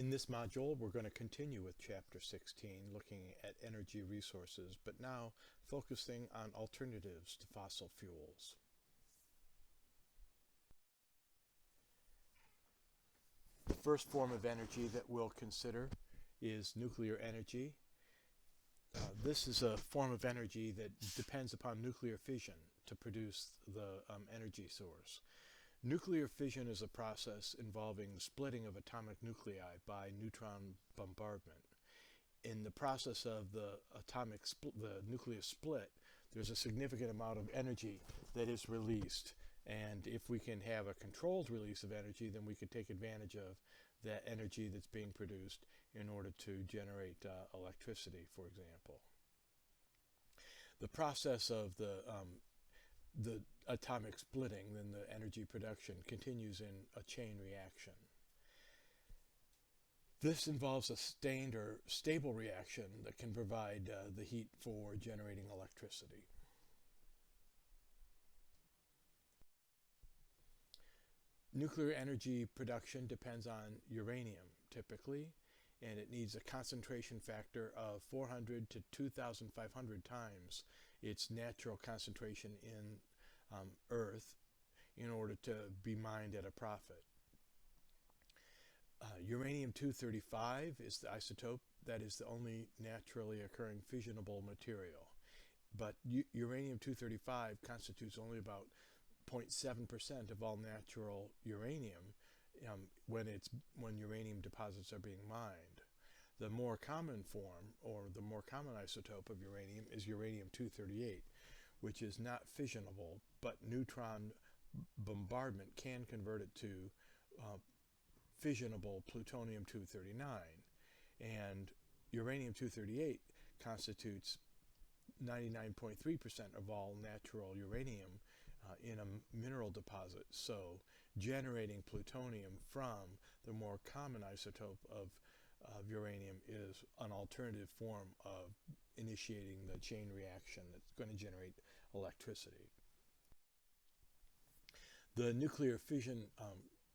In this module, we're going to continue with Chapter 16, looking at energy resources, but now focusing on alternatives to fossil fuels. The first form of energy that we'll consider is nuclear energy. This is a form of energy that depends upon nuclear fission to produce the energy source. Nuclear fission is a process involving the splitting of atomic nuclei by neutron bombardment. In the process of the nucleus split, there's a significant amount of energy that is released. And if we can have a controlled release of energy, then we could take advantage of that energy that's being produced in order to generate electricity, for example. The process of the atomic splitting, then the energy production continues in a chain reaction. This involves a sustained or stable reaction that can provide the heat for generating electricity. Nuclear energy production depends on uranium, typically, and it needs a concentration factor of 400 to 2,500 times its natural concentration in Earth in order to be mined at a profit. Uranium-235 is the isotope that is the only naturally occurring fissionable material, but uranium-235 constitutes only about 0.7% of all natural uranium when uranium deposits are being mined. The more common form, or the more common isotope of uranium, is uranium-238, which is not fissionable, but neutron bombardment can convert it to fissionable plutonium-239. And uranium-238 constitutes 99.3% of all natural uranium in a mineral deposit. So generating plutonium from the more common isotope of uranium is an alternative form of initiating the chain reaction that's going to generate electricity. The nuclear fission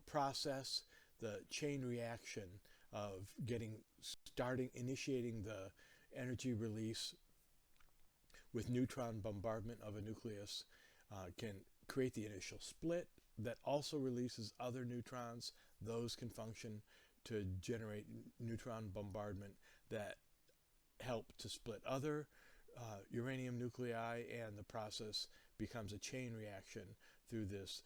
process, the chain reaction of initiating the energy release with neutron bombardment of a nucleus can create the initial split that also releases other neutrons. Those can function to generate neutron bombardment that help to split other uranium nuclei, and the process becomes a chain reaction through this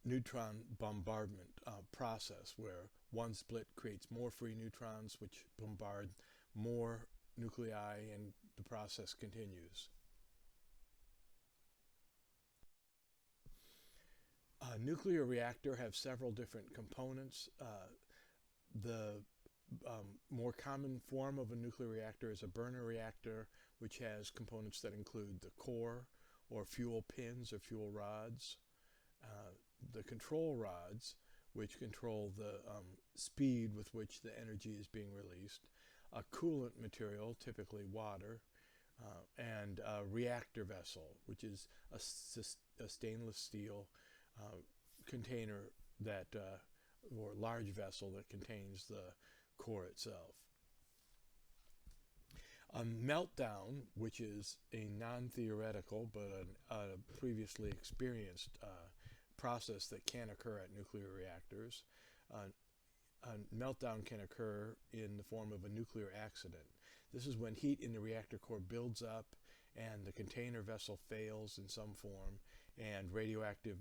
neutron bombardment process, where one split creates more free neutrons which bombard more nuclei, and the process continues. A nuclear reactor has several different components. The more common form of a nuclear reactor is a burner reactor, which has components that include the core, or fuel pins or fuel rods, the control rods, which control the speed with which the energy is being released, a coolant material, typically water, and a reactor vessel, which is a stainless steel container or large vessel that contains the core itself. A meltdown, which is a non-theoretical but a previously experienced process that can occur at nuclear reactors. A meltdown can occur in the form of a nuclear accident. This is when heat in the reactor core builds up and the container vessel fails in some form, and radioactive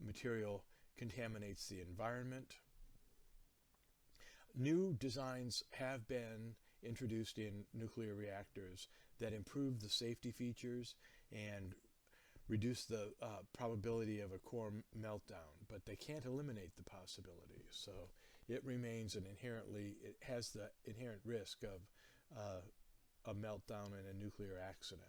material contaminates the environment. New designs have been introduced in nuclear reactors that improve the safety features and reduce the probability of a core meltdown, but they can't eliminate the possibility. So it remains it has the inherent risk of a meltdown in a nuclear accident.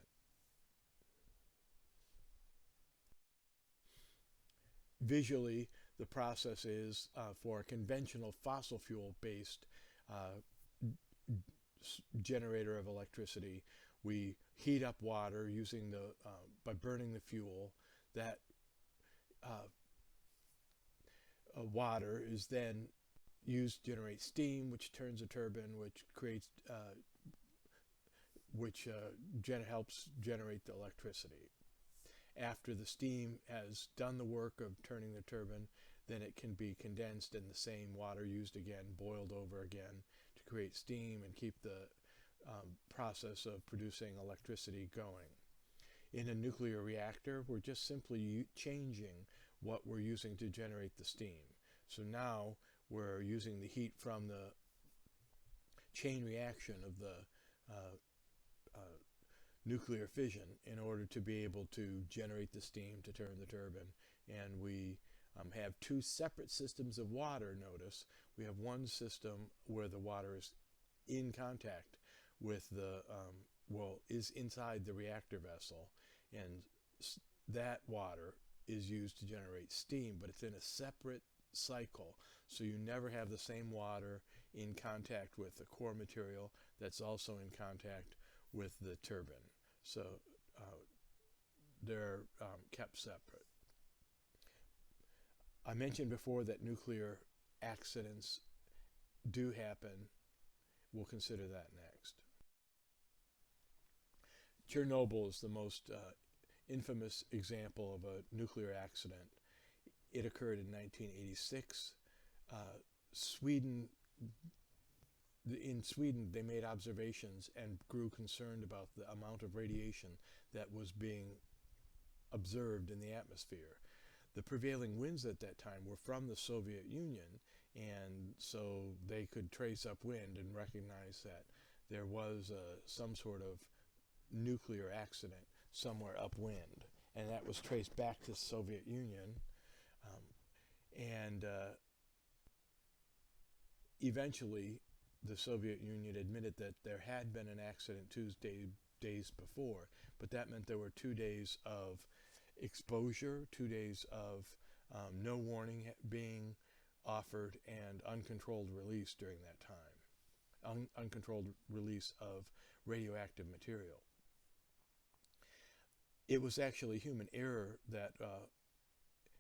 Visually, the process is for a conventional fossil fuel based generator of electricity. We heat up water using by burning the fuel. That water is then used to generate steam, which turns a turbine, which creates, helps generate the electricity. After the steam has done the work of turning the turbine, then it can be condensed and the same water used again, boiled over again to create steam and keep the process of producing electricity going. In a nuclear reactor, we're just simply changing what we're using to generate the steam. So now we're using the heat from the chain reaction of the nuclear fission in order to be able to generate the steam to turn the turbine. And we have two separate systems of water, notice. We have one system where the water is in contact with is inside the reactor vessel, and that water is used to generate steam, but it's in a separate cycle, so you never have the same water in contact with the core material that's also in contact with the turbine. So they're kept separate. I mentioned before that nuclear accidents do happen. We'll consider that next. Chernobyl is the most infamous example of a nuclear accident. It occurred in 1986. In Sweden, they made observations and grew concerned about the amount of radiation that was being observed in the atmosphere. The prevailing winds at that time were from the Soviet Union, and so they could trace up wind and recognize that there was some sort of nuclear accident somewhere upwind, and that was traced back to the Soviet Union. Eventually, the Soviet Union admitted that there had been an accident 2 days before, but that meant there were 2 days of exposure, 2 days of no warning being offered, and uncontrolled release during that time. Uncontrolled release of radioactive material. It was actually human error that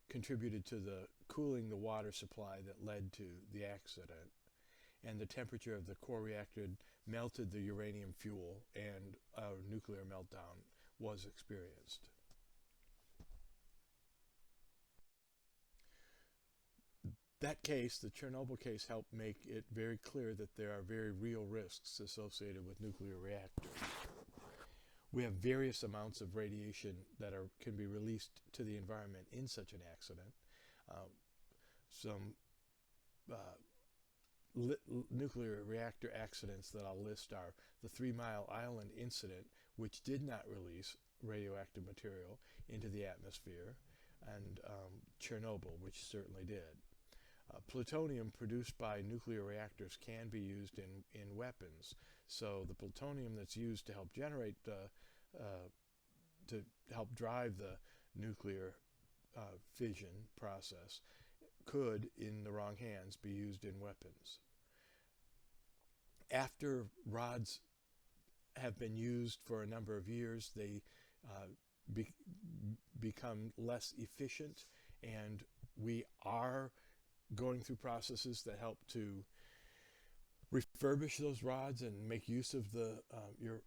contributed to the cooling the water supply that led to the accident, and the temperature of the core reactor melted the uranium fuel, and a nuclear meltdown was experienced. That case, the Chernobyl case, helped make it very clear that there are very real risks associated with nuclear reactors. We have various amounts of radiation that can be released to the environment in such an accident. Some nuclear reactor accidents that I'll list are the 3 Mile Island incident, which did not release radioactive material into the atmosphere, and Chernobyl, which certainly did. Plutonium produced by nuclear reactors can be used in weapons. So the plutonium that's used to help generate to help drive the nuclear fission process could, in the wrong hands, be used in weapons. After rods have been used for a number of years, they become less efficient, and we are going through processes that help to refurbish those rods and make use of the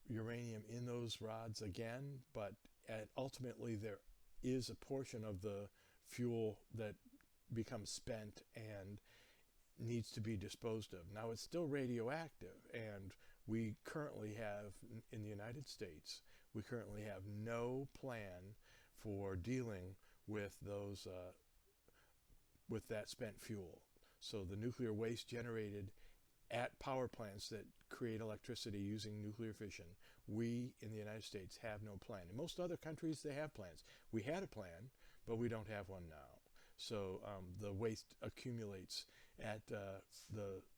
uranium in those rods again, but ultimately there is a portion of the fuel that becomes spent and needs to be disposed of. Now, it's still radioactive, and we currently have, in the United States, we currently have no plan for dealing with those with that spent fuel. So the nuclear waste generated at power plants that create electricity using nuclear fission, we in the United States have no plan. In most other countries, they have plans. We had a plan, but we don't have one now. So the waste accumulates at the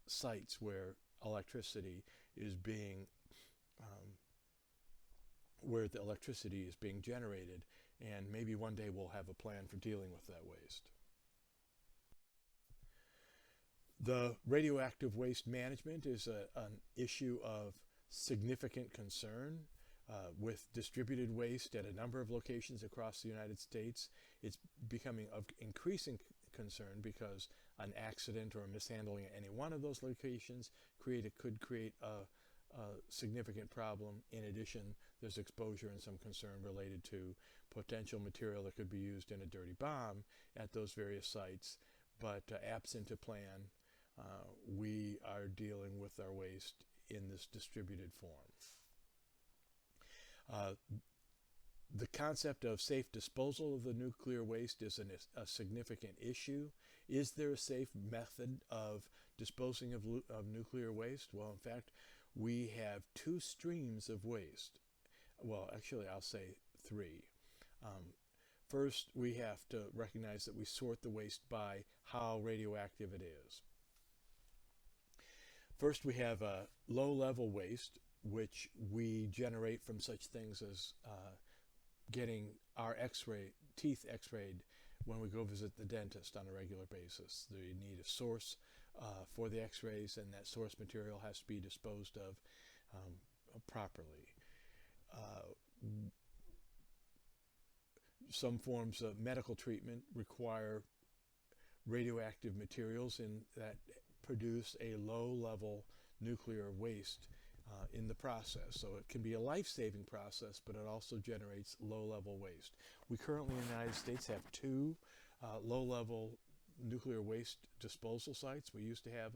sites where electricity is being generated, and maybe one day we'll have a plan for dealing with that waste. The radioactive waste management is an issue of significant concern. With distributed waste at a number of locations across the United States, it's becoming of increasing concern because an accident or a mishandling at any one of those locations could create a significant problem. In addition, there's exposure and some concern related to potential material that could be used in a dirty bomb at those various sites. But absent a plan, we are dealing with our waste in this distributed form. The concept of safe disposal of the nuclear waste is a significant issue. Is there a safe method of disposing of nuclear waste? Well, in fact, we have two streams of waste. Well, actually, I'll say three. First, we have to recognize that we sort the waste by how radioactive it is. First, we have low-level waste, which we generate from such things as getting our teeth x-rayed when we go visit the dentist on a regular basis. You need a source for the x-rays, and that source material has to be disposed of properly. Some forms of medical treatment require radioactive materials that produce a low-level nuclear waste in the process. So it can be a life-saving process, but it also generates low-level waste. We currently in the United States have two low-level nuclear waste disposal sites. We used to have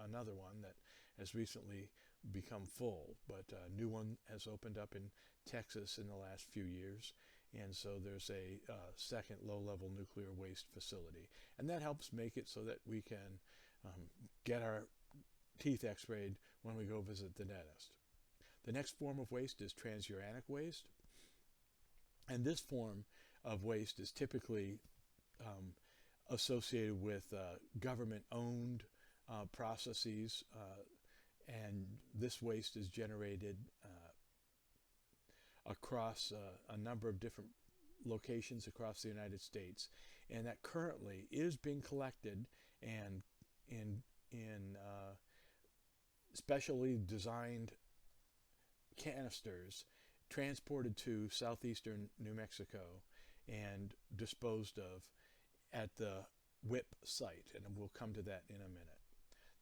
another one that has recently become full, but a new one has opened up in Texas in the last few years. And so there's a second low-level nuclear waste facility. And that helps make it so that we can get our teeth x-rayed when we go visit the dentist. The next form of waste is transuranic waste. And this form of waste is typically associated with government-owned processes, and this waste is generated across a number of different locations across the United States, and that currently is being collected and in specially designed canisters transported to southeastern New Mexico and disposed of at the WIP site, and we'll come to that in a minute.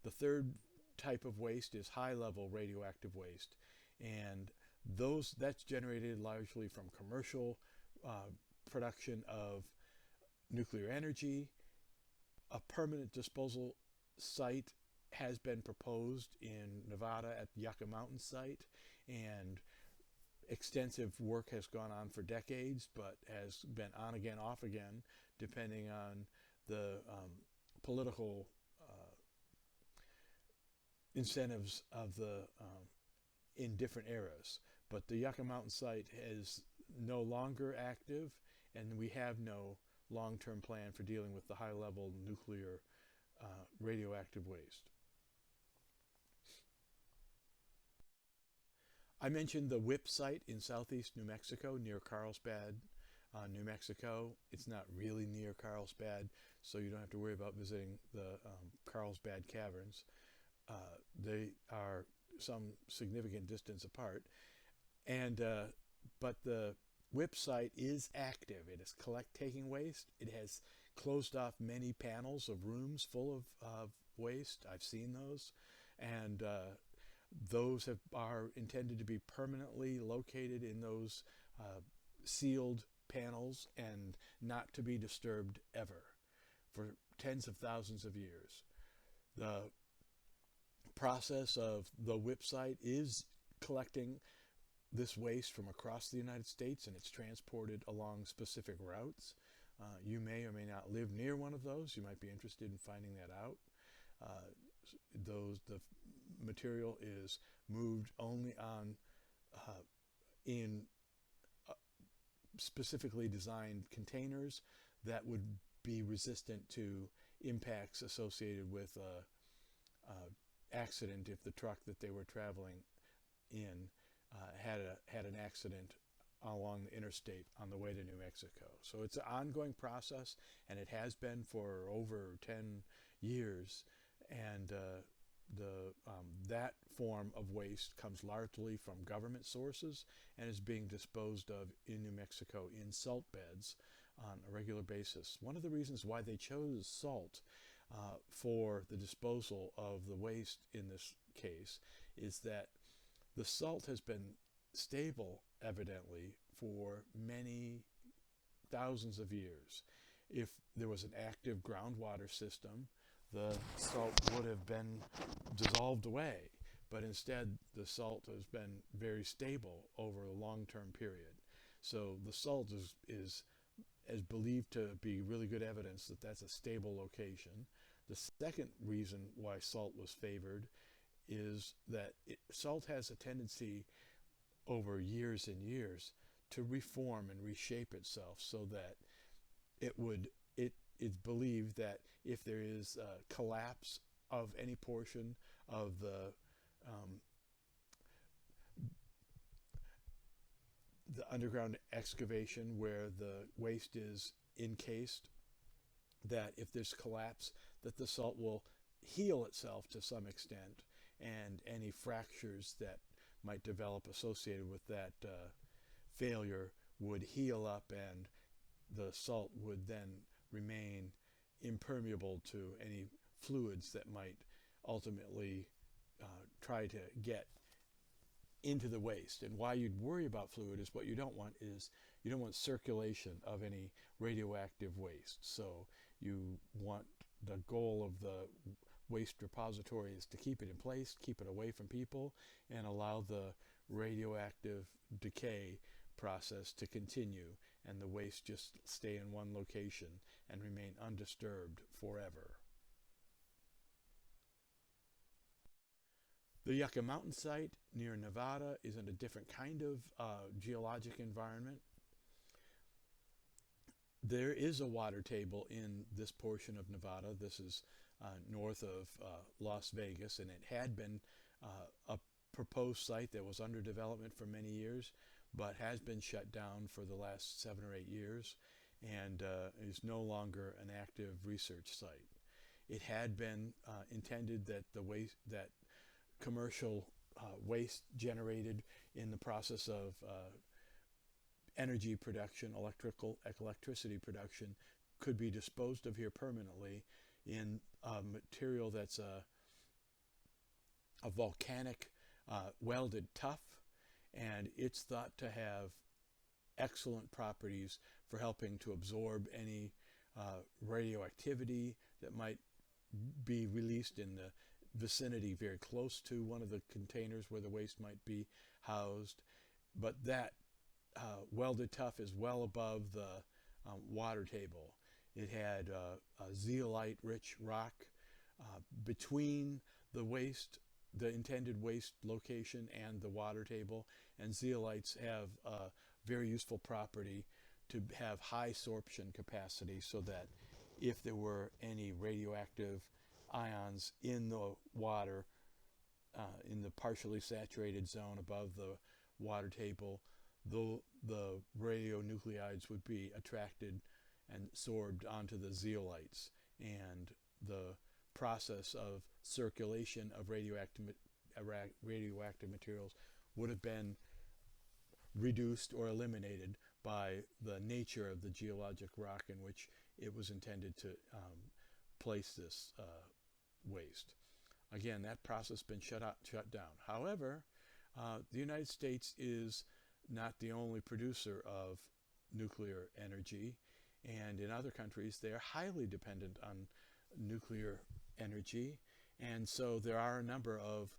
The third type of waste is high-level radioactive waste, and that's generated largely from commercial production of nuclear energy. A permanent disposal site has been proposed in Nevada at the Yucca Mountain site, and extensive work has gone on for decades, but has been on again, off again, depending on the political incentives of in different eras. But the Yucca Mountain site is no longer active, and we have no long-term plan for dealing with the high-level nuclear radioactive waste. I mentioned the WIP site in southeast New Mexico near Carlsbad, New Mexico. It's not really near Carlsbad, so you don't have to worry about visiting the Carlsbad caverns. They are some significant distance apart, and but the WIP site is active. It is taking waste. It has closed off many panels of rooms full of waste. I've seen those, and those are intended to be permanently located in those sealed panels and not to be disturbed ever for tens of thousands of years. The process of the WIP site is collecting this waste from across the United States, and it's transported along specific routes. You may or may not live near one of those. You might be interested in finding that out. The material is moved only on in specifically designed containers that would be resistant to impacts associated with accident if the truck that they were traveling in had an accident along the interstate on the way to New Mexico. So it's an ongoing process, and it has been for over 10 years, and that form of waste comes largely from government sources and is being disposed of in New Mexico in salt beds on a regular basis. One of the reasons why they chose salt for the disposal of the waste in this case is that the salt has been stable, evidently, for many thousands of years. If there was an active groundwater system, the salt would have been dissolved away. But instead, the salt has been very stable over a long-term period. So the salt is believed to be really good evidence that that's a stable location. The second reason why salt was favored is that salt has a tendency over years and years to reform and reshape itself, so that it's believed that if there is a collapse of any portion of the underground excavation where the waste is encased, that if there's collapse, that the salt will heal itself to some extent, and any fractures that might develop associated with that failure would heal up, and the salt would then remain impermeable to any fluids that might ultimately try to get into the waste. And why you'd worry about fluid is what you don't want is you don't want circulation of any radioactive waste. So you want, the goal of the waste repository is to keep it in place, keep it away from people, and allow the radioactive decay process to continue, and the waste just stay in one location and remain undisturbed forever. The Yucca Mountain site near Nevada is in a different kind of geologic environment. There is a water table in this portion of Nevada. This is north of Las Vegas, and it had been a proposed site that was under development for many years, but has been shut down for the last 7 or 8 years, and is no longer an active research site. It had been intended that that commercial waste generated in the process of energy production, electricity production, could be disposed of here permanently in a material that's a volcanic welded tuff, and it's thought to have excellent properties for helping to absorb any radioactivity that might be released in the vicinity very close to one of the containers where the waste might be housed. But that welded tuff is well above the water table. It had a zeolite-rich rock between the intended waste location and the water table, and zeolites have a very useful property to have high sorption capacity, so that if there were any radioactive ions in the water, in the partially saturated zone above the water table, the radionuclides would be attracted and sorbed onto the zeolites, and the process of circulation of radioactive materials would have been reduced or eliminated by the nature of the geologic rock in which it was intended to place this waste. Again, that process has been shut down. However, the United States is not the only producer of nuclear energy, and in other countries they are highly dependent on nuclear energy, and so there are a number of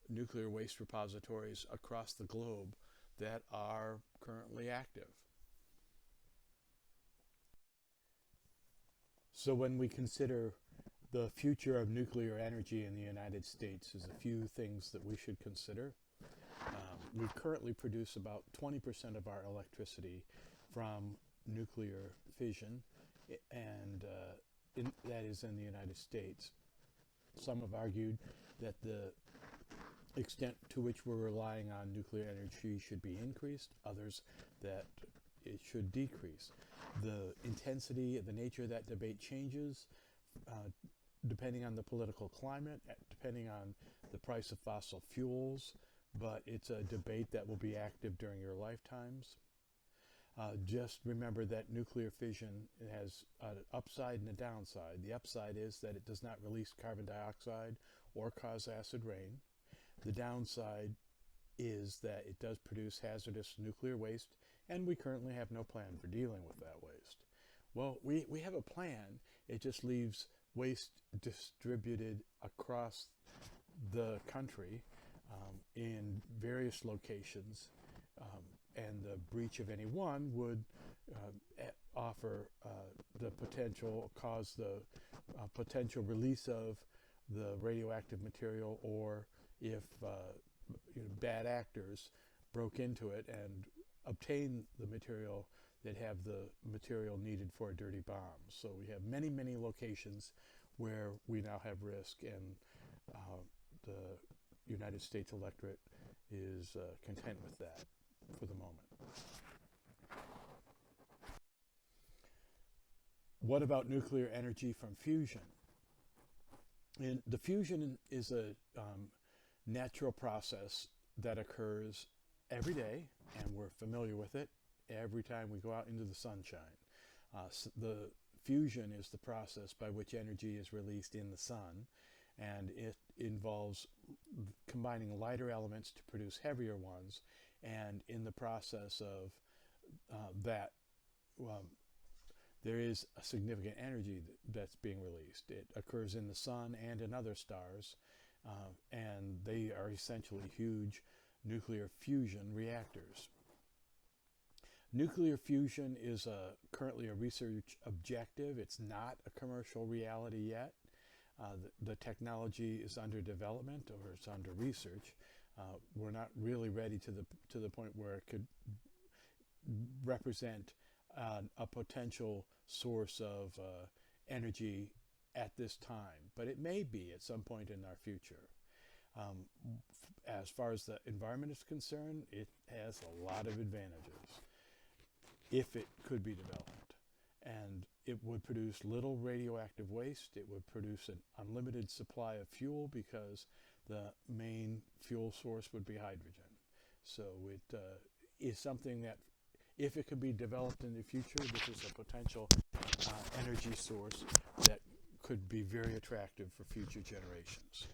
nuclear waste repositories across the globe that are currently active. So when we consider the future of nuclear energy in the United States, there's a few things that we should consider. We currently produce about 20% of our electricity from nuclear fission, and that is in the United States. Some have argued that the extent to which we're relying on nuclear energy should be increased, others that it should decrease. The intensity, the nature of that debate changes depending on the political climate, depending on the price of fossil fuels, but it's a debate that will be active during your lifetimes. Just remember that nuclear fission has an upside and a downside. The upside is that it does not release carbon dioxide or cause acid rain. The downside is that it does produce hazardous nuclear waste, and we currently have no plan for dealing with that waste. Well, we have a plan. It just leaves waste distributed across the country in various locations, and the breach of any one would offer cause the potential release of the radioactive material, or if bad actors broke into it and obtained the material, that have the material needed for a dirty bomb. So we have many, many locations where we now have risk, and the United States electorate is content with that for the moment. What about nuclear energy from fusion? And the fusion is a natural process that occurs every day, and we're familiar with it every time we go out into the sunshine. The fusion is the process by which energy is released in the sun, and it involves combining lighter elements to produce heavier ones, and in the process of that, there is a significant energy that's being released. It occurs in the sun and in other stars, and they are essentially huge nuclear fusion reactors. Nuclear fusion is currently a research objective. It's not a commercial reality yet. The technology is under development, or it's under research. We're not really ready to the point where it could represent a potential source of energy at this time, but it may be at some point in our future. As far as the environment is concerned, it has a lot of advantages if it could be developed. And it would produce little radioactive waste. It would produce an unlimited supply of fuel, because the main fuel source would be hydrogen. So it is something that, if it could be developed in the future, this is a potential energy source that could be very attractive for future generations.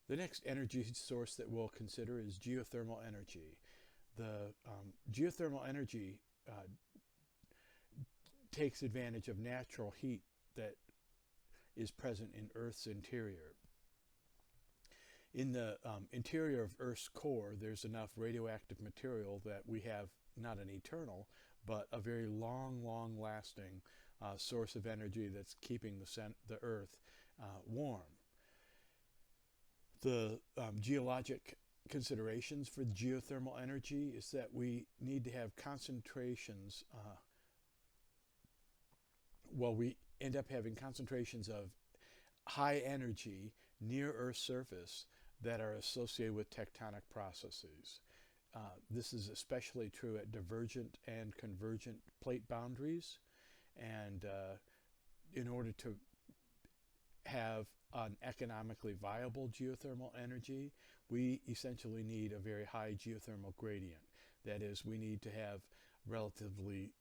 The next energy source that we'll consider is geothermal energy. The geothermal energy takes advantage of natural heat that is present in Earth's interior. In the interior of Earth's core, there's enough radioactive material that we have not an eternal, but a very long-lasting source of energy that's keeping the Earth warm. The geologic considerations for geothermal energy is that we need to have concentrations, we end up having concentrations of high energy near Earth's surface that are associated with tectonic processes. This is especially true at divergent and convergent plate boundaries, and in order to have an economically viable geothermal energy, we essentially need a very high geothermal gradient. That is, we need to have relatively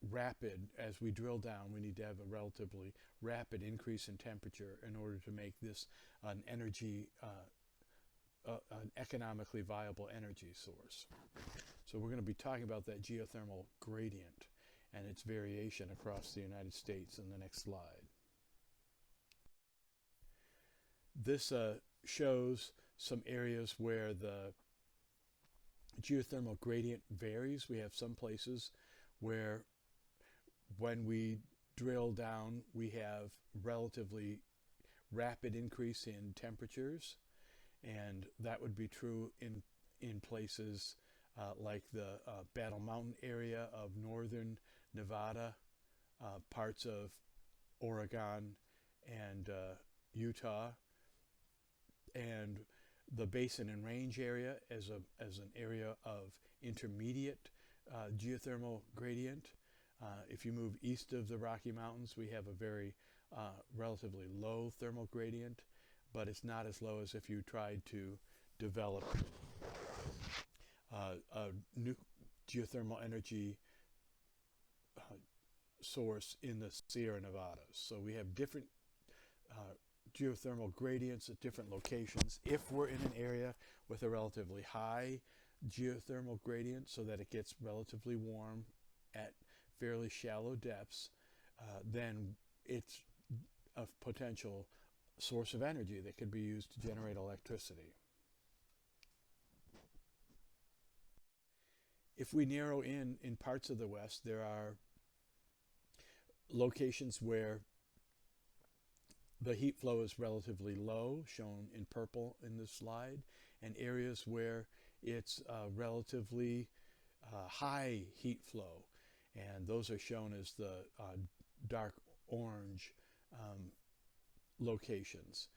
rapid, as we drill down, we need to have a relatively rapid increase in temperature in order to make this an economically viable energy source. So we're going to be talking about that geothermal gradient and its variation across the United States in the next slide. This shows some areas where the geothermal gradient varies. We have some places where when we drill down, we have relatively rapid increase in temperatures, and that would be true in places like the Battle Mountain area of northern Nevada, parts of Oregon and Utah, and the Basin and Range area as an area of intermediate geothermal gradient. If you move east of the Rocky Mountains, we have a very relatively low thermal gradient, but it's not as low as if you tried to develop a geothermal energy source in the Sierra Nevadas. So we have different geothermal gradients at different locations. If we're in an area with a relatively high geothermal gradient so that it gets relatively warm at fairly shallow depths, then it's a potential source of energy that could be used to generate electricity. If we narrow in parts of the West, there are locations where the heat flow is relatively low, shown in purple in this slide, and areas where it's relatively high heat flow, and those are shown as the dark orange locations.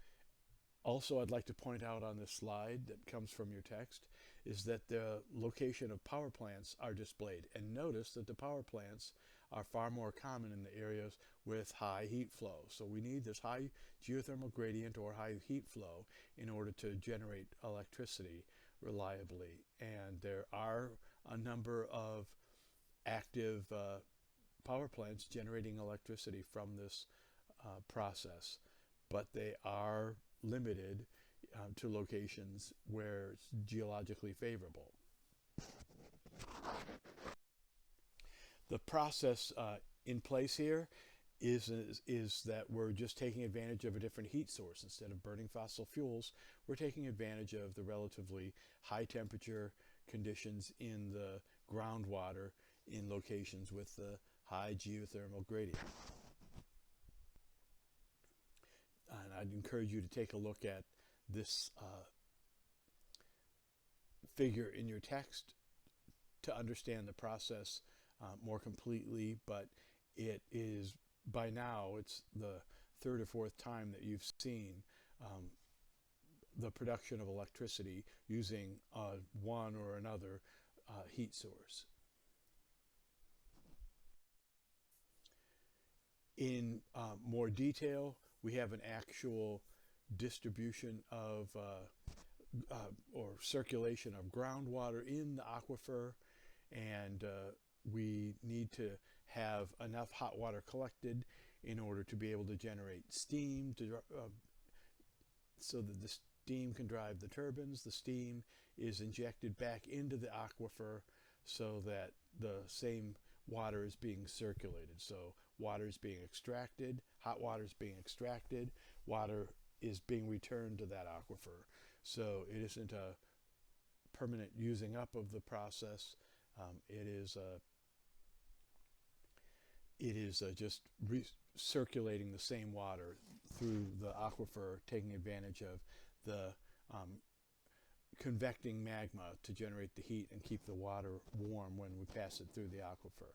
Also, I'd like to point out on this slide that comes from your text is that the location of power plants are displayed. And notice that the power plants are far more common in the areas with high heat flow. So we need this high geothermal gradient or high heat flow in order to generate electricity reliably. And there are a number of active power plants generating electricity from this process, but they are limited to locations where it's geologically favorable. The process in place here is that we're just taking advantage of a different heat source. Instead of burning fossil fuels, we're taking advantage of the relatively high temperature conditions in the groundwater in locations with the high geothermal gradient. And I'd encourage you to take a look at this figure in your text to understand the process more completely, but it is, by now, it's the third or fourth time that you've seen the production of electricity using one or another heat source. In more detail, we have an actual distribution of or circulation of groundwater in the aquifer, and we need to have enough hot water collected in order to be able to generate steam so that the steam can drive the turbines. The steam is injected back into the aquifer so that the same water is being circulated. So water is being extracted, hot water is being extracted, water is being returned to that aquifer. So it isn't a permanent using up of the process. It is just recirculating the same water through the aquifer, taking advantage of the convecting magma to generate the heat and keep the water warm when we pass it through the aquifer.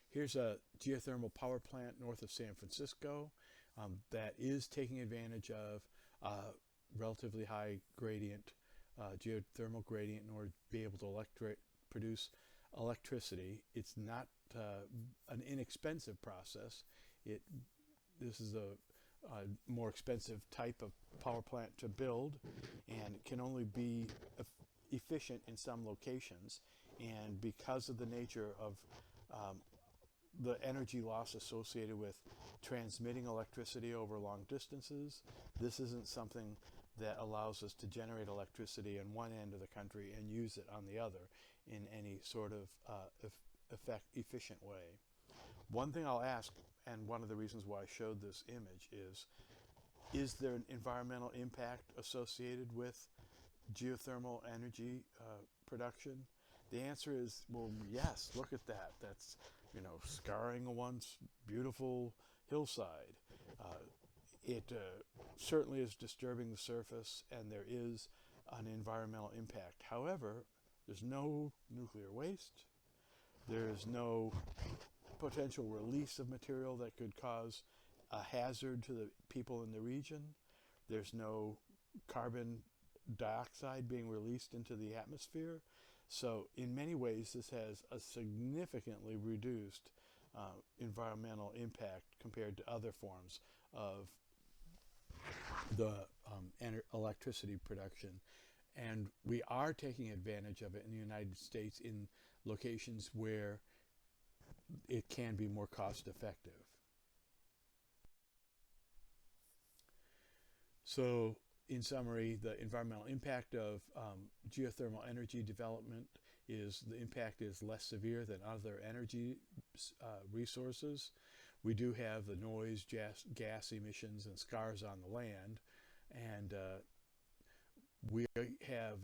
Here's a geothermal power plant north of San Francisco that is taking advantage of relatively high gradient, geothermal gradient, in order to be able to produce electricity. It's not an inexpensive process. This is a more expensive type of power plant to build, and it can only be efficient in some locations. And because of the nature of the energy loss associated with transmitting electricity over long distances, this isn't something that allows us to generate electricity in one end of the country and use it on the other in any sort of efficient way. One thing I'll ask, and one of the reasons why I showed this image, is there an environmental impact associated with geothermal energy production? The answer is, well, yes. Look at that. That's, scarring a once beautiful hillside. It certainly is disturbing the surface, and there is an environmental impact. However, there's no nuclear waste. There's no potential release of material that could cause a hazard to the people in the region. There's no carbon dioxide being released into the atmosphere. So in many ways, this has a significantly reduced environmental impact compared to other forms of the electricity production. And we are taking advantage of it in the United States in locations where it can be more cost effective. So, in summary, the environmental impact of geothermal energy development is the impact is less severe than other energy resources. We do have the noise, gas emissions, and scars on the land, and we have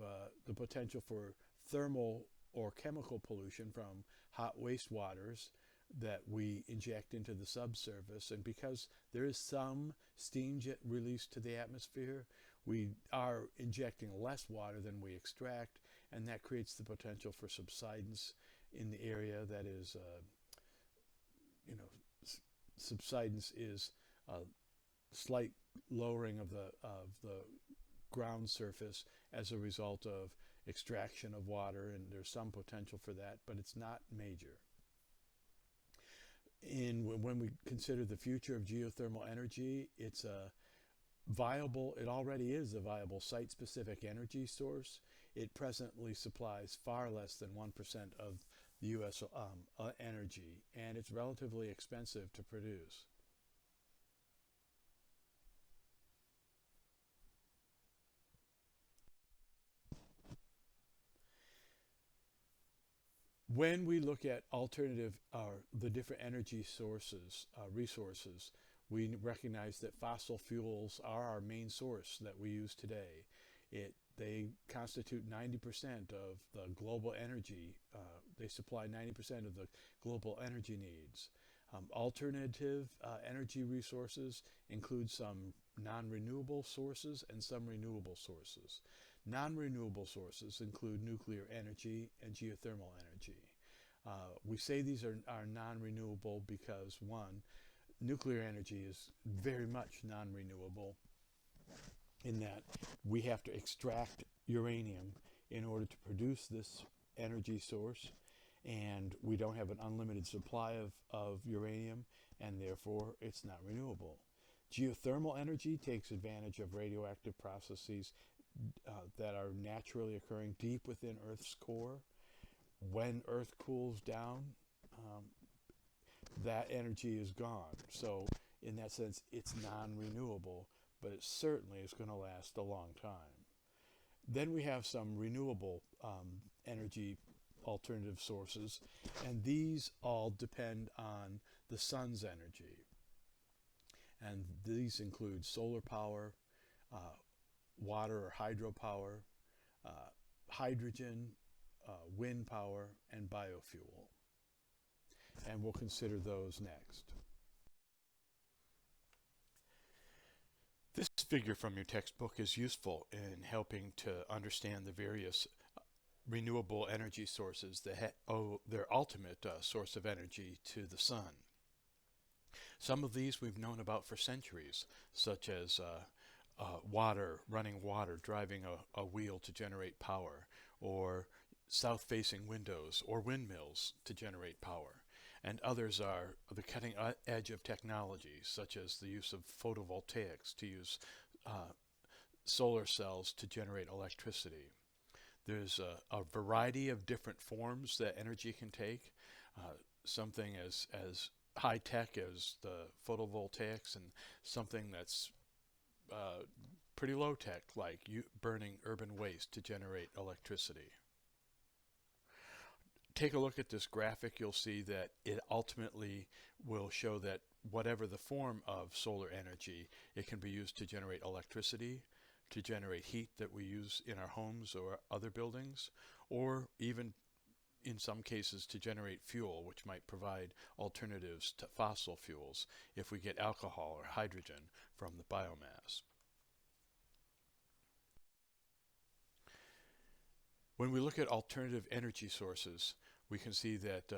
the potential for thermal or chemical pollution from hot wastewaters that we inject into the subsurface. And because there is some steam jet released to the atmosphere, we are injecting less water than we extract, and that creates the potential for subsidence in the area. That is, subsidence is a slight lowering of the ground surface as a result of extraction of water, and there's some potential for that, but it's not major. When we consider the future of geothermal energy, it already is a viable site-specific energy source. It presently supplies far less than 1% of the U.S. Energy, and it's relatively expensive to produce. When we look at the different energy resources, we recognize that fossil fuels are our main source that we use today. They constitute 90% of the global energy. They supply 90% of the global energy needs. Alternative energy resources include some non-renewable sources and some renewable sources. Non-renewable sources include nuclear energy and geothermal energy. We say these are non-renewable because, one, nuclear energy is very much non-renewable in that we have to extract uranium in order to produce this energy source, and we don't have an unlimited supply of uranium, and therefore it's not renewable. Geothermal energy takes advantage of radioactive processes that are naturally occurring deep within Earth's core. When Earth cools down, that energy is gone. So in that sense, it's non-renewable, but it certainly is going to last a long time. Then we have some renewable energy alternative sources, and these all depend on the sun's energy. And these include solar power, water or hydropower, hydrogen, wind power, and biofuel. And we'll consider those next. This figure from your textbook is useful in helping to understand the various renewable energy sources that owe their ultimate source of energy to the sun. Some of these we've known about for centuries, such as running water, driving a wheel to generate power, or south-facing windows or windmills to generate power. And others are the cutting edge of technology, such as the use of photovoltaics to use solar cells to generate electricity. There's a variety of different forms that energy can take, something as high-tech as the photovoltaics, and something that's pretty low-tech, like burning urban waste to generate electricity. Take a look at this graphic. You'll see that it ultimately will show that whatever the form of solar energy, it can be used to generate electricity, to generate heat that we use in our homes or other buildings, or even in some cases to generate fuel, which might provide alternatives to fossil fuels if we get alcohol or hydrogen from the biomass. When we look at alternative energy sources, we can see that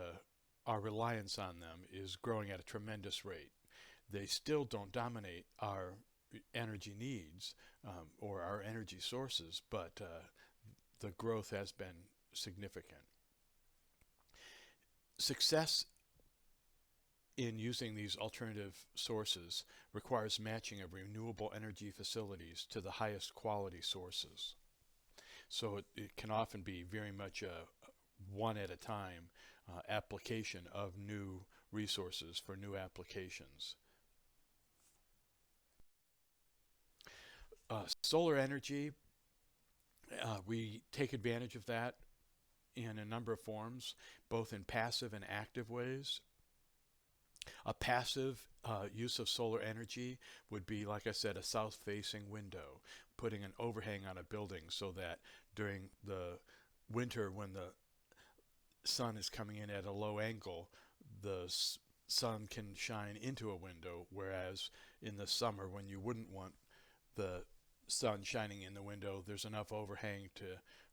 our reliance on them is growing at a tremendous rate. They still don't dominate our energy needs or our energy sources, but the growth has been significant. Success in using these alternative sources requires matching of renewable energy facilities to the highest quality sources. So it can often be very much a one at a time application of new resources for new applications. Solar energy, we take advantage of that in a number of forms, both in passive and active ways. A passive use of solar energy would be, like I said, a south-facing window, putting an overhang on a building so that during the winter when the sun is coming in at a low angle, the sun can shine into a window, whereas in the summer when you wouldn't want the sun shining in the window, there's enough overhang to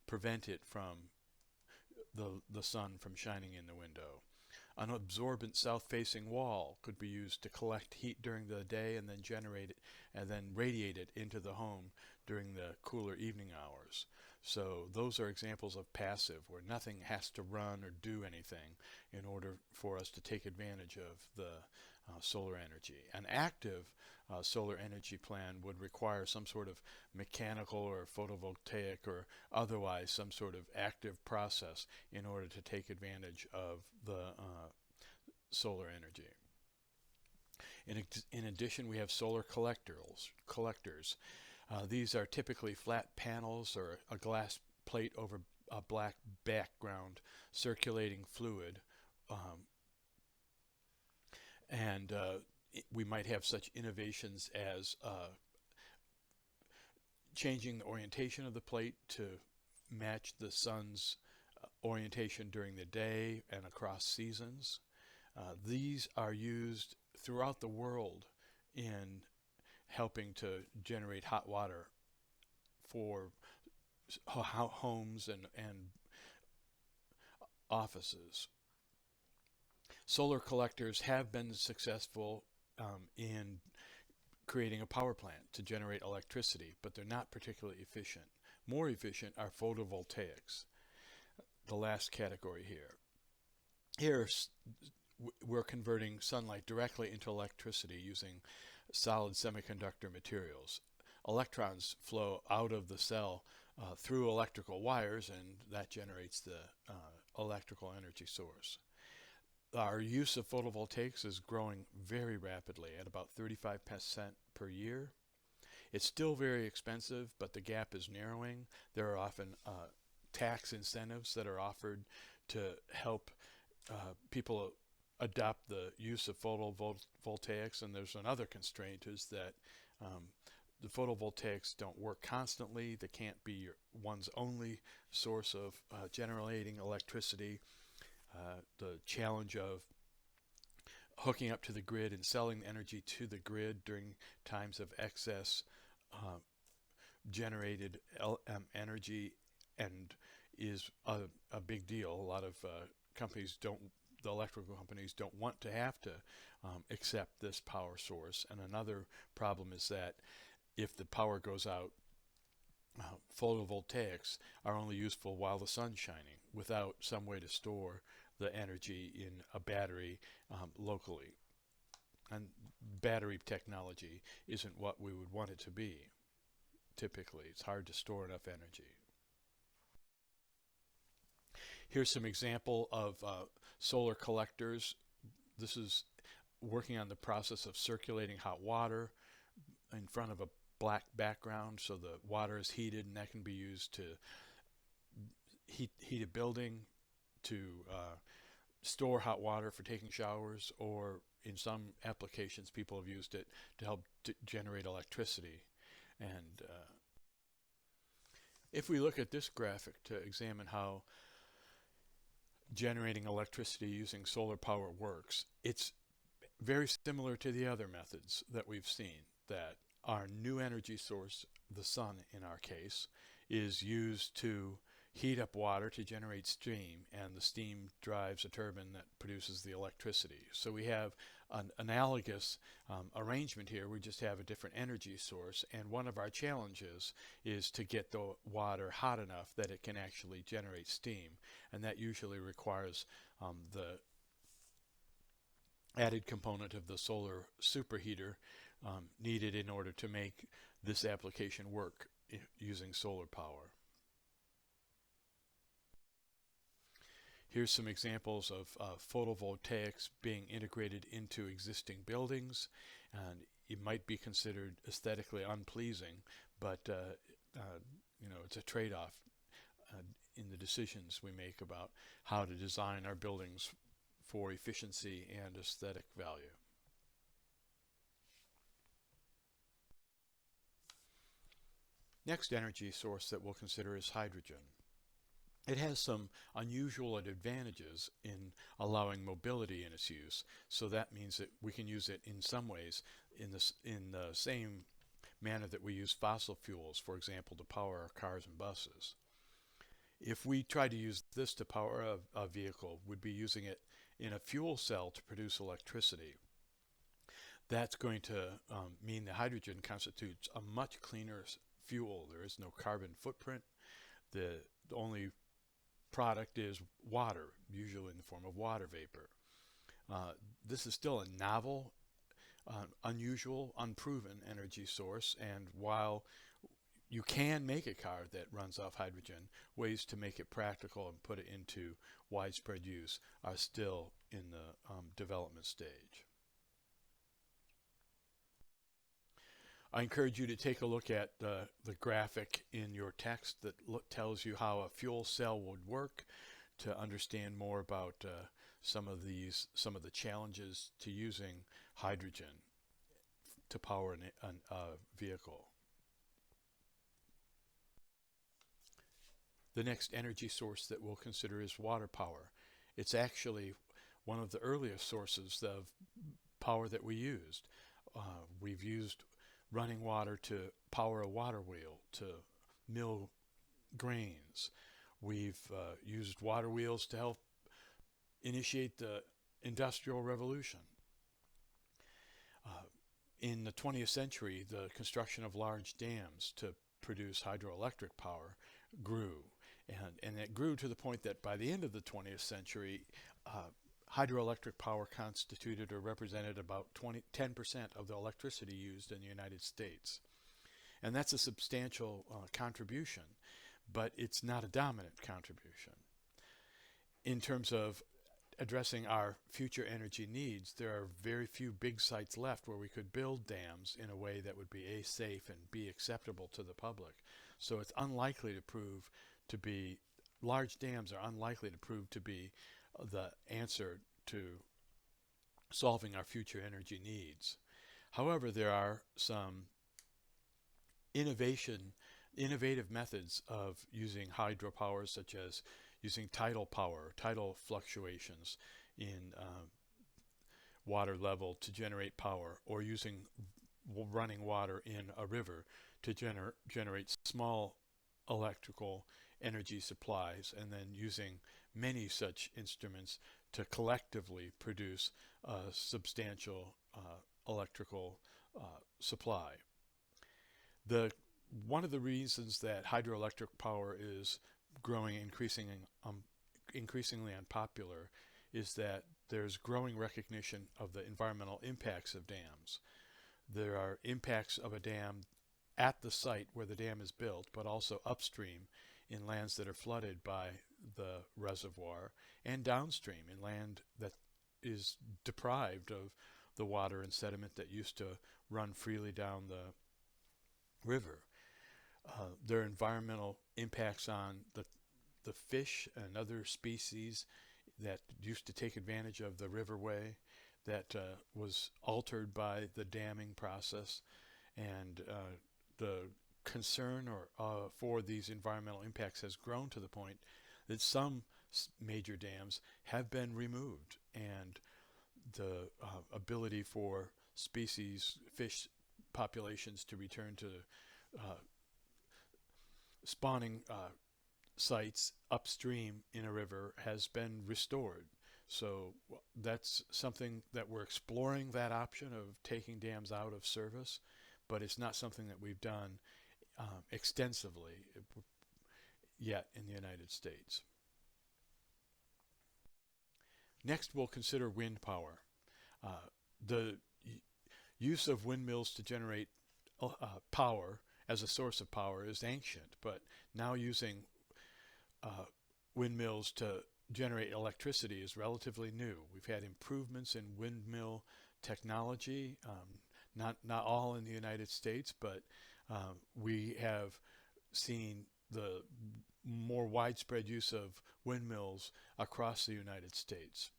prevent it from the sun from shining in the window. An absorbent south-facing wall could be used to collect heat during the day and then generate it and then radiate it into the home during the cooler evening hours. So those are examples of passive, where nothing has to run or do anything in order for us to take advantage of the solar energy. An active solar energy plan would require some sort of mechanical or photovoltaic or otherwise some sort of active process in order to take advantage of the solar energy. In addition, we have solar collectors. These are typically flat panels or a glass plate over a black background circulating fluid, and we might have such innovations as changing the orientation of the plate to match the sun's orientation during the day and across seasons. These are used throughout the world in helping to generate hot water for homes and offices. Solar collectors have been successful in creating a power plant to generate electricity, but they're not particularly efficient. More efficient are photovoltaics, the last category here. Here we're converting sunlight directly into electricity using solid semiconductor materials. Electrons flow out of the cell through electrical wires, and that generates the electrical energy source. Our use of photovoltaics is growing very rapidly at about 35% per year. It's still very expensive, but the gap is narrowing. There are often tax incentives that are offered to help people adopt the use of photovoltaics, and there's another constraint is that the photovoltaics don't work constantly. They can't be one's only source of generating electricity. The challenge of hooking up to the grid and selling energy to the grid during times of excess generated energy and is a big deal. A lot of the electrical companies don't want to have to accept this power source. And another problem is that if the power goes out, photovoltaics are only useful while the sun's shining without some way to store the energy in a battery locally. And battery technology isn't what we would want it to be. Typically, it's hard to store enough energy. Here's some example of solar collectors. This is working on the process of circulating hot water in front of a black background, so the water is heated, and that can be used to heat a building, to store hot water for taking showers, or in some applications people have used it to help generate electricity. And if we look at this graphic to examine how generating electricity using solar power works, it's very similar to the other methods that we've seen, that our new energy source, the sun in our case, is used to heat up water to generate steam, and the steam drives a turbine that produces the electricity. So we have an analogous arrangement here. We just have a different energy source, and one of our challenges is to get the water hot enough that it can actually generate steam, and that usually requires the added component of the solar superheater needed in order to make this application work using solar power. Here's some examples of photovoltaics being integrated into existing buildings, and it might be considered aesthetically unpleasing, but it's a trade-off in the decisions we make about how to design our buildings for efficiency and aesthetic value. Next energy source that we'll consider is hydrogen. It has some unusual advantages in allowing mobility in its use, so that means that we can use it in some ways in the same manner that we use fossil fuels, for example, to power our cars and buses. If we try to use this to power a vehicle, we'd be using it in a fuel cell to produce electricity. That's going to mean that hydrogen constitutes a much cleaner fuel. There is no carbon footprint. The only product is water, usually in the form of water vapor. This is still a novel, unusual, unproven energy source, and while you can make a car that runs off hydrogen, ways to make it practical and put it into widespread use are still in the development stage. I encourage you to take a look at the graphic in your text that tells you how a fuel cell would work, to understand more about some of the challenges to using hydrogen to power a vehicle. The next energy source that we'll consider is water power. It's actually one of the earliest sources of power that we used. We've used running water to power a water wheel, to mill grains. We've used water wheels to help initiate the Industrial Revolution. In the 20th century, the construction of large dams to produce hydroelectric power grew. And it grew to the point that by the end of the 20th century, hydroelectric power constituted or represented about 10% of the electricity used in the United States. And that's a substantial contribution, but it's not a dominant contribution. In terms of addressing our future energy needs, there are very few big sites left where we could build dams in a way that would be A, safe, and B, acceptable to the public. So it's unlikely to prove to be, large dams are unlikely to prove to be the answer to solving our future energy needs. However, there are some innovative methods of using hydropower, such as using tidal power, tidal fluctuations in water level to generate power, or using running water in a river to generate small electrical energy supplies, and then using many such instruments to collectively produce a substantial electrical supply. One of the reasons that hydroelectric power is growing increasingly unpopular is that there's growing recognition of the environmental impacts of dams. There are impacts of a dam at the site where the dam is built, but also upstream in lands that are flooded by the reservoir, and downstream in land that is deprived of the water and sediment that used to run freely down the river. There are environmental impacts on the fish and other species that used to take advantage of the riverway that was altered by the damming process, and the concern for these environmental impacts has grown to the point that some major dams have been removed, and the ability for fish populations to return to spawning sites upstream in a river has been restored. So that's something that we're exploring, that option of taking dams out of service, but it's not something that we've done extensively yet in the United States. Next, we'll consider wind power. The use of windmills to generate power as a source of power is ancient, but now using windmills to generate electricity is relatively new. We've had improvements in windmill technology, not all in the United States, but we have seen the more widespread use of windmills across the United States.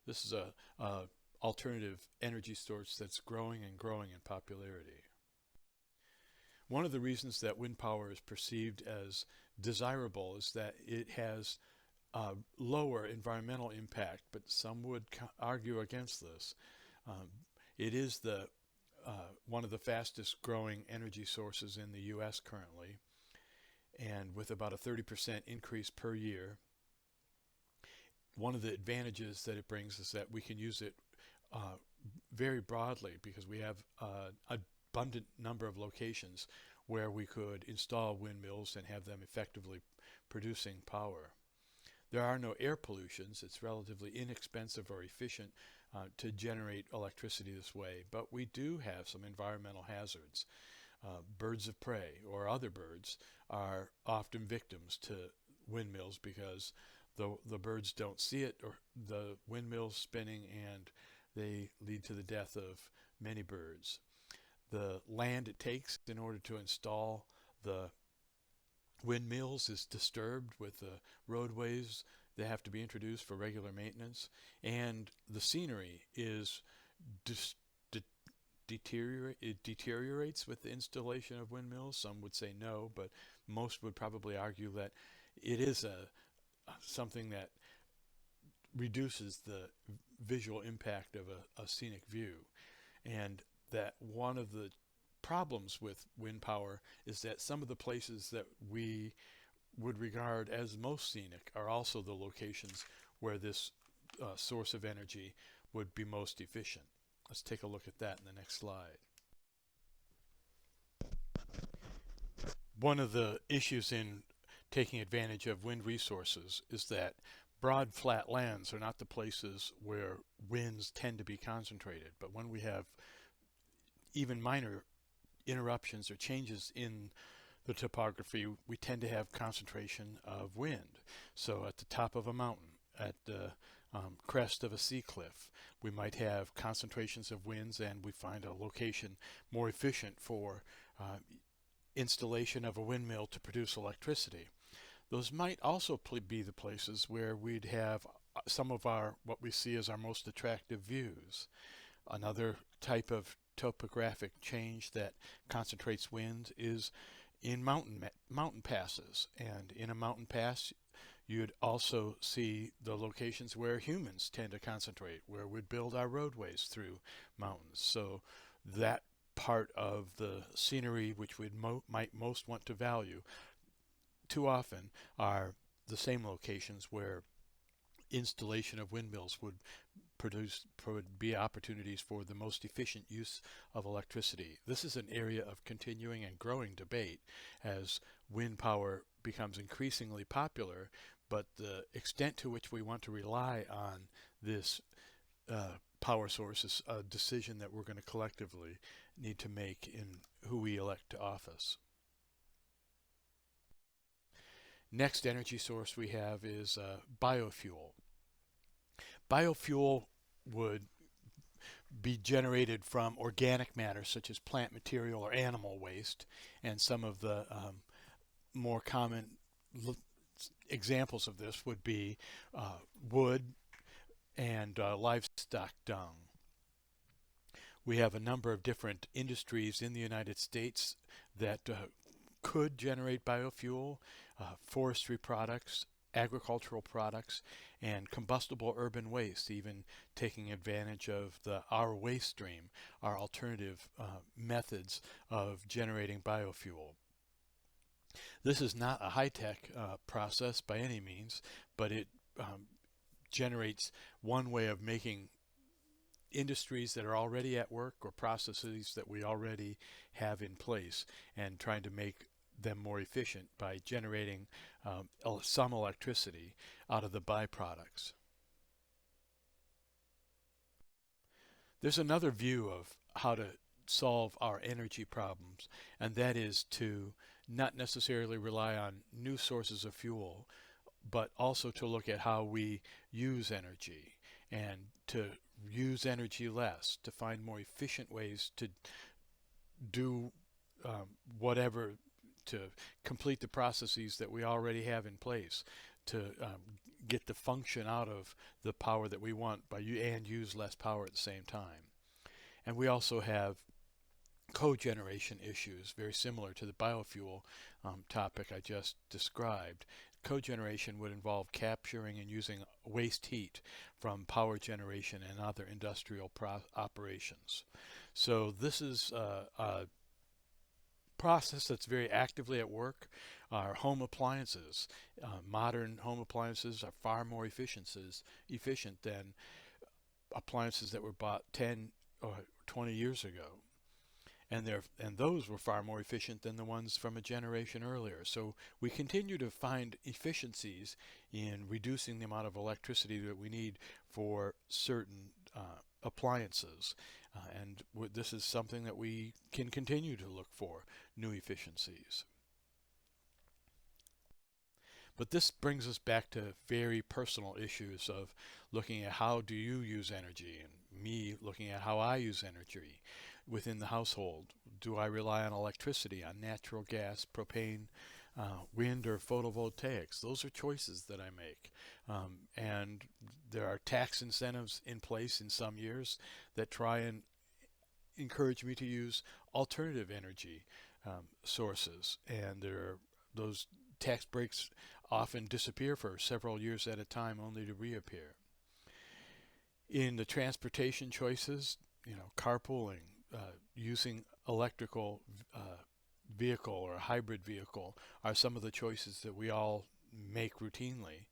This is a alternative energy source that's growing and growing in popularity. One of the reasons that wind power is perceived as desirable is that it has lower environmental impact, but some would argue against this. It is one of the fastest growing energy sources in the U.S. currently, and with about a 30% increase per year. One of the advantages that it brings is that we can use it very broadly because we have an abundant number of locations where we could install windmills and have them effectively producing power. There are no air pollutions. It's relatively inexpensive or efficient to generate electricity this way, but we do have some environmental hazards. Birds of prey or other birds are often victims to windmills because the birds don't see it or the windmill's spinning, and they lead to the death of many birds. The land it takes in order to install the windmills is disturbed with the roadways that have to be introduced for regular maintenance, and the scenery is it deteriorates with the installation of windmills. Some would say no, but most would probably argue that it is something that reduces the visual impact of a scenic view, and that one of the problems with wind power is that some of the places that we would regard as most scenic are also the locations where this source of energy would be most efficient. Let's take a look at that in the next slide. One of the issues in taking advantage of wind resources is that broad flat lands are not the places where winds tend to be concentrated, but when we have even minor interruptions or changes in the topography, we tend to have concentration of wind. So at the top of a mountain, at the crest of a sea cliff, we might have concentrations of winds, and we find a location more efficient for installation of a windmill to produce electricity. Those might also be the places where we'd have some of what we see as our most attractive views. Another type of topographic change that concentrates wind is in mountain passes, and in a mountain pass you'd also see the locations where humans tend to concentrate, where we'd build our roadways through mountains. So that part of the scenery which we might most want to value too often are the same locations where installation of windmills would be opportunities for the most efficient use of electricity. This is an area of continuing and growing debate as wind power becomes increasingly popular, but the extent to which we want to rely on this power source is a decision that we're going to collectively need to make in who we elect to office. Next energy source we have is biofuel. Biofuel would be generated from organic matter such as plant material or animal waste, and some of the more common examples of this would be wood and livestock dung. We have a number of different industries in the United States that could generate biofuel, forestry products, agricultural products, and combustible urban waste, even taking advantage of our waste stream, are alternative methods of generating biofuel. This is not a high-tech process by any means, but it generates one way of making industries that are already at work or processes that we already have in place and trying to make them more efficient by generating some electricity out of the byproducts. There's another view of how to solve our energy problems, and that is to not necessarily rely on new sources of fuel, but also to look at how we use energy and to use energy less, to find more efficient ways to do whatever, to complete the processes that we already have in place, to get the function out of the power that we want and use less power at the same time. And we also have cogeneration issues, very similar to the biofuel topic I just described. Cogeneration would involve capturing and using waste heat from power generation and other industrial operations. So this is a process that's very actively at work. Our home appliances, modern home appliances, are far more efficient than appliances that were bought 10 or 20 years ago. And those were far more efficient than the ones from a generation earlier. So we continue to find efficiencies in reducing the amount of electricity that we need for certain appliances. And this is something that we can continue to look for, new efficiencies. But this brings us back to very personal issues of looking at how do you use energy, and me looking at how I use energy within the household. Do I rely on electricity, on natural gas, propane, wind, or photovoltaics? Those are choices that I make. And there are tax incentives in place in some years that try and encourage me to use alternative energy sources. And those tax breaks often disappear for several years at a time, only to reappear. In the transportation choices, carpooling, using electrical vehicle or a hybrid vehicle are some of the choices that we all make routinely.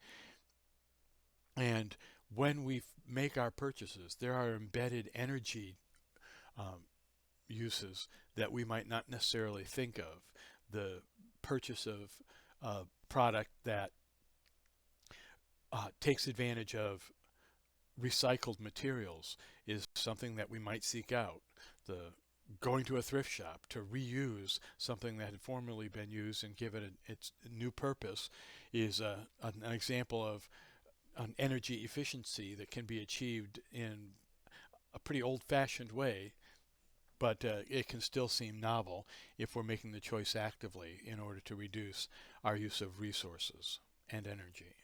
And when we make our purchases, there are embedded energy uses that we might not necessarily think of. The purchase of a product that takes advantage of recycled materials is something that we might seek out. The going to a thrift shop to reuse something that had formerly been used and give it its new purpose is an example of an energy efficiency that can be achieved in a pretty old-fashioned way, but it can still seem novel if we're making the choice actively in order to reduce our use of resources and energy.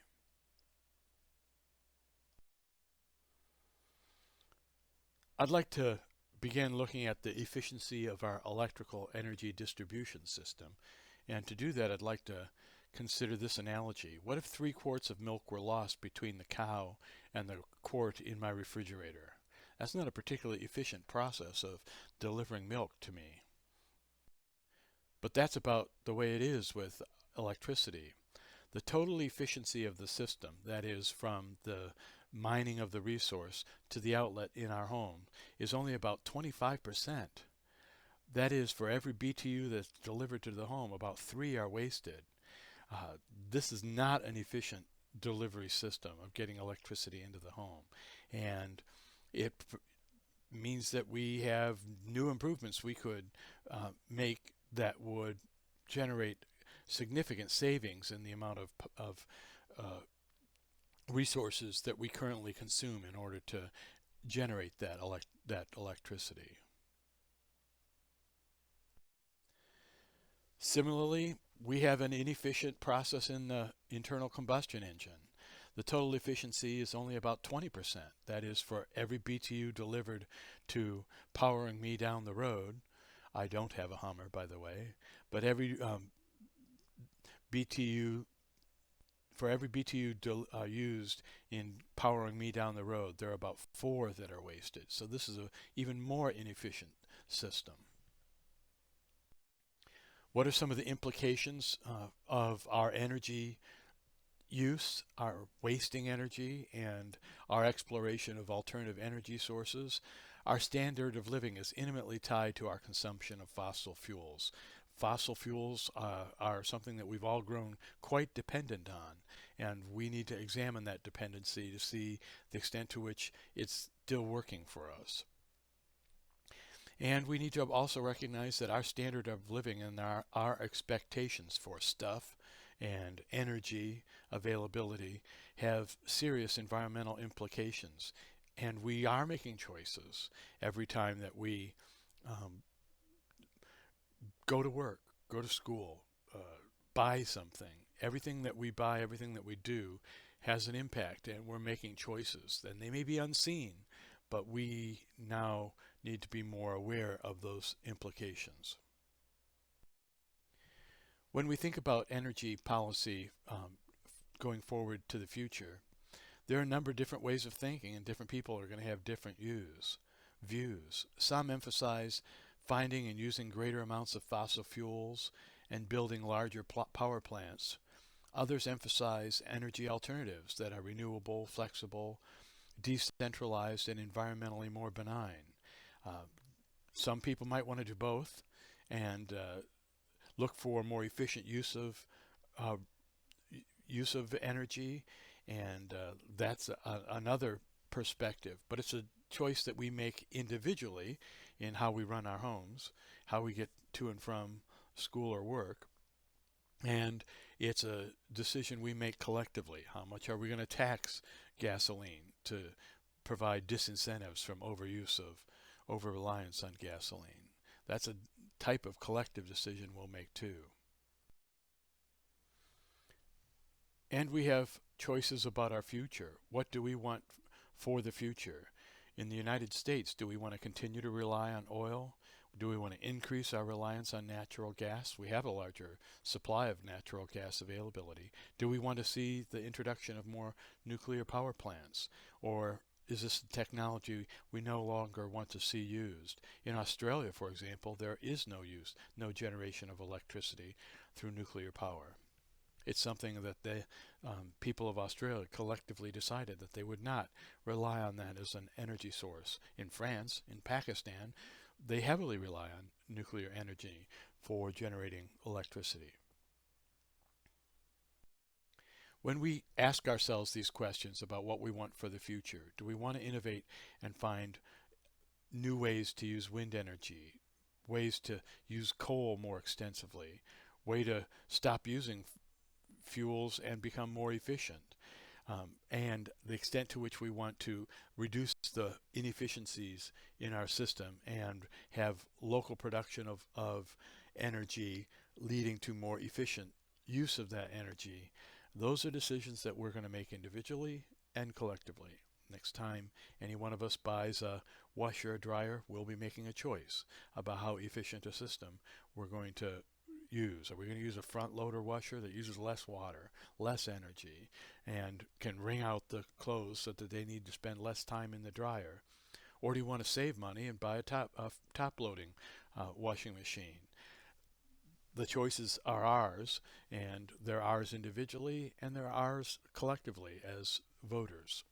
I'd like to begin looking at the efficiency of our electrical energy distribution system. And to do that, I'd like to consider this analogy. What if 3 quarts of milk were lost between the cow and the quart in my refrigerator? That's not a particularly efficient process of delivering milk to me. But that's about the way it is with electricity. The total efficiency of the system, that is, from the mining of the resource to the outlet in our home, is only about 25%. That is, for every BTU that's delivered to the home, about 3 are wasted. This is not an efficient delivery system of getting electricity into the home. And it means that we have new improvements we could make that would generate significant savings in the amount of resources that we currently consume in order to generate that electricity. Similarly, we have an inefficient process in the internal combustion engine. The total efficiency is only about 20%. That is, for every BTU delivered to powering me down the road. I don't have a Hummer, by the way, but every BTU used in powering me down the road, there are about 4 that are wasted. So this is an even more inefficient system. What are some of the implications of our energy use, our wasting energy, and our exploration of alternative energy sources? Our standard of living is intimately tied to our consumption of fossil fuels. Fossil fuels are something that we've all grown quite dependent on, and we need to examine that dependency to see the extent to which it's still working for us. And we need to also recognize that our standard of living and our expectations for stuff and energy availability have serious environmental implications. And we are making choices every time that we um, go to work, go to school, buy something. Everything that we buy, everything that we do has an impact, and we're making choices. And they may be unseen, but we now need to be more aware of those implications. When we think about energy policy going forward to the future, there are a number of different ways of thinking, and different people are going to have different views. Some emphasize finding and using greater amounts of fossil fuels and building larger power plants. Others emphasize energy alternatives that are renewable, flexible, decentralized, and environmentally more benign. Uh, some people might want to do both and look for more efficient uh, use of energy, and that's another perspective. But it's a choice that we make individually in how we run our homes, how we get to and from school or work, and it's a decision we make collectively. How much are we going to tax gasoline to provide disincentives from over reliance on gasoline? That's a type of collective decision we'll make too. And we have choices about our future. What do we want for the future? In the United States, do we want to continue to rely on oil? Do we want to increase our reliance on natural gas? We have a larger supply of natural gas availability. Do we want to see the introduction of more nuclear power plants? Or is this technology we no longer want to see used? In Australia, for example, there is no generation of electricity through nuclear power. It's something that the people of Australia collectively decided that they would not rely on that as an energy source. In France, in Pakistan, they heavily rely on nuclear energy for generating electricity. When we ask ourselves these questions about what we want for the future, do we want to innovate and find new ways to use wind energy, ways to use coal more extensively, way to stop using fuels and become more efficient, and the extent to which we want to reduce the inefficiencies in our system and have local production of energy leading to more efficient use of that energy. Those are decisions that we're going to make individually and collectively. Next time any one of us buys a washer or dryer, we'll be making a choice about how efficient a system we're going to use. Are we going to use a front loader washer that uses less water, less energy, and can wring out the clothes so that they need to spend less time in the dryer? Or do you want to save money and buy a top loading washing machine? The choices are ours, and they're ours individually, and they're ours collectively as voters.